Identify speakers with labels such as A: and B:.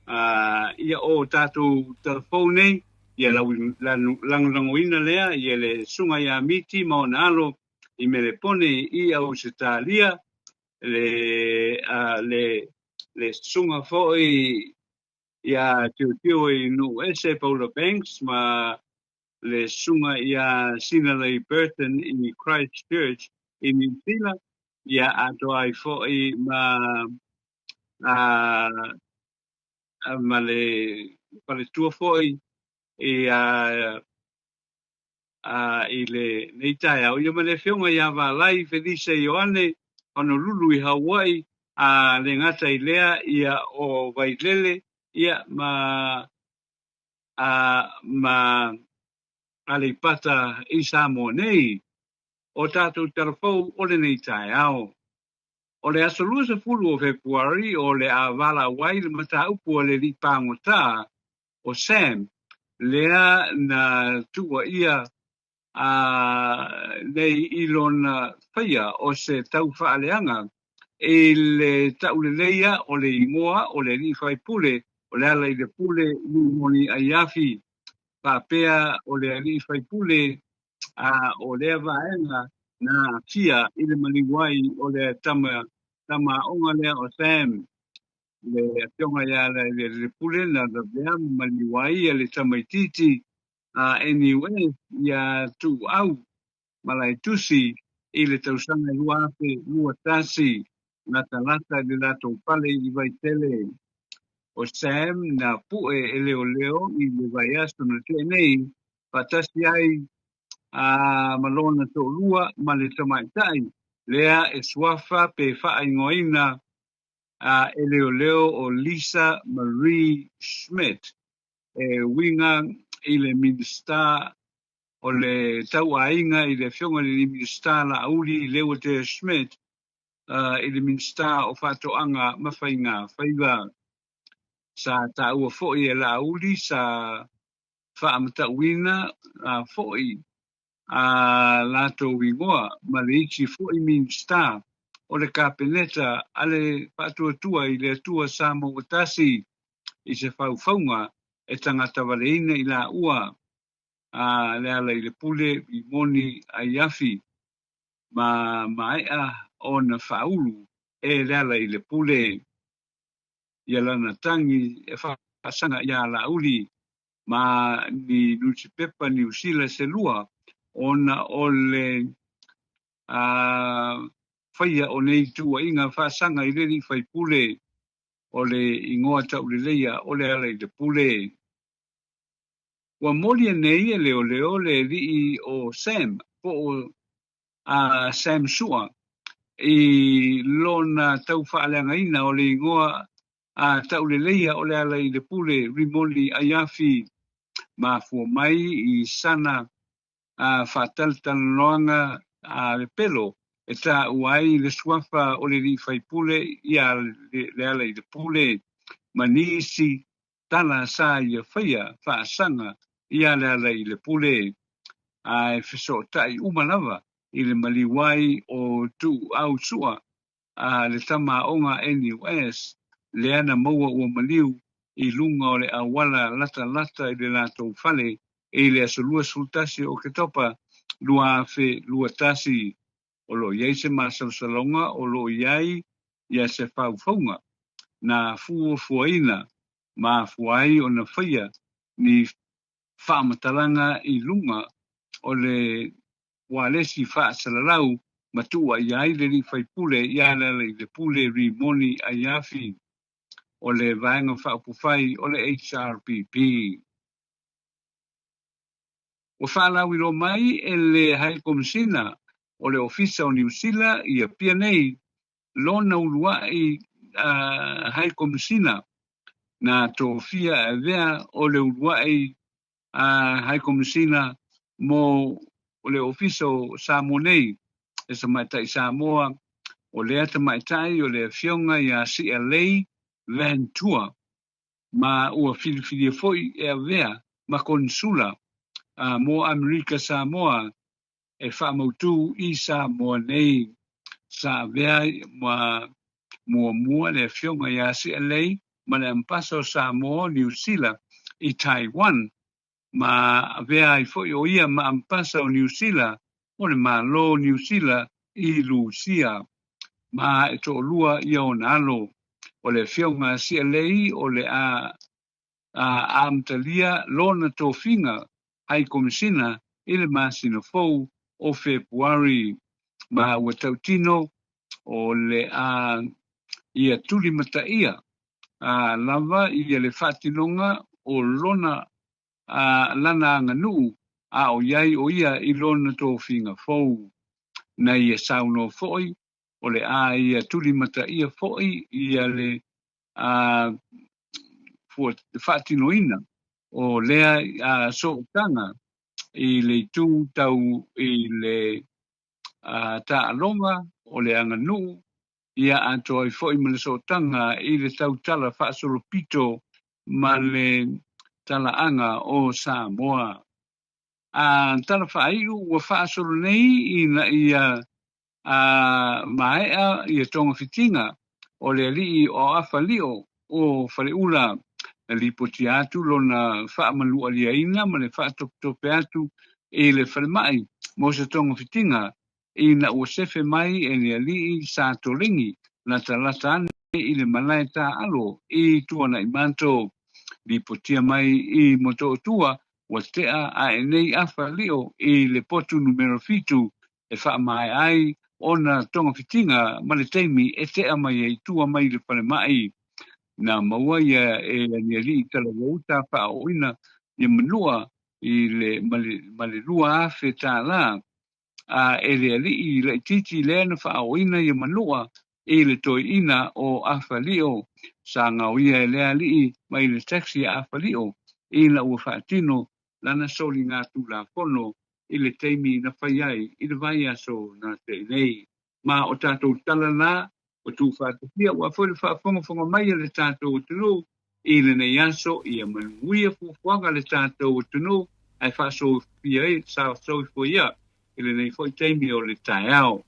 A: ia o tātou telefone, ia langoina lea, ia le sunga ia miti, maona alo, I me le pone ia o se tālia, le sunga foi ia tio I no ese Paula Banks, ma le sunga ia Sinalei Burton in Christchurch, in New Zealand, ia ato ai foi ma le tua foi I le neitai au ia ma le whionga ia wālai Felice Ioane Honolulu I Hawaii le ngata I lea ia o Wailele ia ma ale pata I Samoa nei o tātou telefou o le neitai au. O le asolua se fulu o Februari o le a wala wai le mata upu o le li pangota o Sam lea na tua ia nei ilona whaia o se tau whaaleanga le tau le leia o le imoa o le li whai pule o le ala I le pule moni ai afi pāpea o le li whai pule o le vaenga na tia I le maliwai o le tama onga lea o Sam le tionga ia le pule na le vea maliwai le tamaititi anyway ia tu au malai tusi I le tausanga lua afe lua tasi na talata le lato pale I vai tele o Sam na pue leo I le vai astu na tenei patasi ai malona to lua ma le tamaitai lea swafa pe faa ingoina leo o Lisa Marie Schmidt winga I le minister o le tau ainga I le whionga le minister la auli leo te Schmidt I le minister o whatoanga mawhainga whaiva sa ta ua fo'i la auli sa whaamata uina fo'i lato wingoa ma le ichi fo'i minister o le kapeneta ale patuatua I le atua sa mawatasi I se whauwhaunga tangata waleina I la ua le ala I le pule I moni ai afi ma ea o na whaulu le ala I le pule I lana tangi whaasanga I la uli ma ni Lucy Pepa ni usila se lua ona o le whaia o nei tua inga whaasanga I reri whai pule o le ingoa tau le leia o le ala I le pule. Wa moli nei leo le rii o Sam po Sam Sua I lona tau whaaleanga ina o le ingoa tau le leia o le ala I le pule rimoli ayafi ma fua mai I sana whataltan loanga le pelo ta uai le suafa o le rii whai pule ia le ala I le pule manisi tala sa ia whaia whaasanga ia le ala I le pule fiso tai umalawa I le maliwai o tu au sua le tama onga NUS le ana maua ua maliu I lunga o le awala lata I le lato fale I le asolua sultasi o ke topa lua fe lua tasi o lo iai se masalsalonga o lo iai ia se faufaunga na fuaina ma fuai o na whaia ni whaamatalanga I lunga o le walesi whaasalalau matua iai le li whaipule ia le pule rimoni ayafi o le vaenga whaapufai o le HRPP. O whaalau I lo mai le hai komisina o le ofisa o New Zealand ia pia nei lona uluai hai komisina na tofia vea o le uluai hai komisina mo o le ofisa o Samonei sa maitai Samoa o le ata maitai o le fionga ia CLA Ventura ma ua filifili foi vea ma konsula mo Amerika Samoa whaamautu I Samoa nei sa vea mua le fionga ia CLA ma le ampasa o Samoa, New Zealand, I Taiwan, ma vea I foi o ia ma ampasa o New Zealand, o le malo New Zealand I Lucia, ma e to lua ia o nalo, o le whionga sia lei o le a amtalia lona tō whinga ai komisina I le masina fou o Februari ma ua tautino o le ia tuli mataia lava ia le whatinonga o lona lana nganu o iai o ia I lona tō whinga fou na ia sauno foi o le ia tuli mataia foi ia le whaatinoina o lea so'otanga I le tū tau I le ta'alonga o le anganu ia atoa I fo'i ma le so'otanga I le tau tala whaasolopito ma le talaanga o Samoa. Tala whaiu ua whaasolo nei I na ia maea ia tonga fitinga o le alii o awhalio o whaleula li poti atu lona whaamalua liaina ma le whaatoptope atu I le whalemai mo se tonga fitinga I na ua sefe mai e le alii sa tolengi na talata ane I le malai ta alo I tuana I manto li potia mai I moto tua wa tea a enei awhalio I le potu numero fitu e whaamai ai ona tonga fitinga ma le teimi e tea mai e tua mai le whalemai na maua ia e ni ali tala wauta pa oina ia manua I le male lua afe tā la e le ali I le titi le na fa oina ia manua e le toi ina o awhalio sa ngau ia e le ali mai le taxi a awhalio I la ua whaatino lana soli ngā tu la fono I le teimi na whaiai I le vai aso na te nei ma o tātou tala na o tu whātukia ua fwere whaafonga mai le tātou o tunu I le nei aso I a manuia fuwanga le tātou o tunu ai whaaso fia e sa so fo ia I le nei foi teimi o le tai au